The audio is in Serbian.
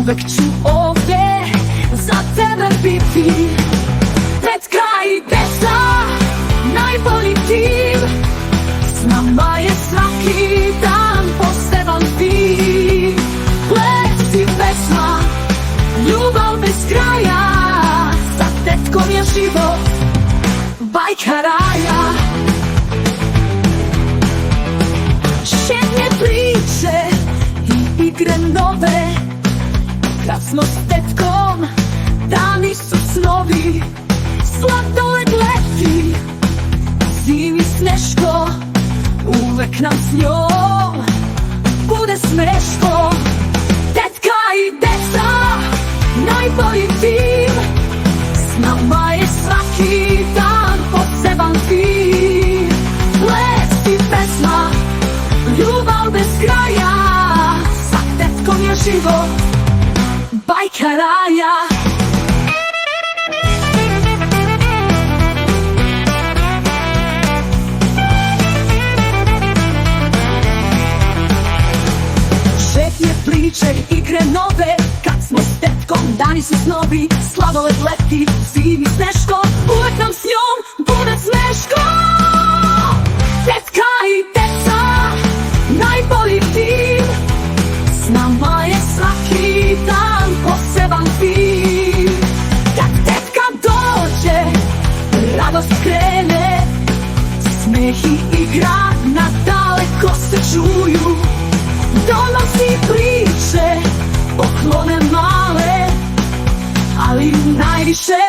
uvek ću ovdje za tebe biti. Tetka i deca, najbolji tim, s nama je svaki dan poseban tim. Plesi pesma, ljubav bez kraja, sa tetkom je život bajka raja. Šetnje priče i igre nove, kad smo s tetkom, dani su snovi. Sladoled leti, zimi sneško, uvek nam s njom bude smeško. Tetka i deca, najbolji tim, s nama je svaki dan poseban tim. Ples i pesma, ljubav bez kraja, sa tetkom je život bajka raja. Šetnje priče, igre nove, kad smo s tetkom, dani su snovi. Sladoled leti, zimi sneško, uvek nam s njom bude smeško. Tetka i deca, najbolji tim, s nama je svaki dan poseban tim. Kad tetka dođe, radost krene, smeh i igra na daleko se čuju. Donosi priče, poklone male, ali najviše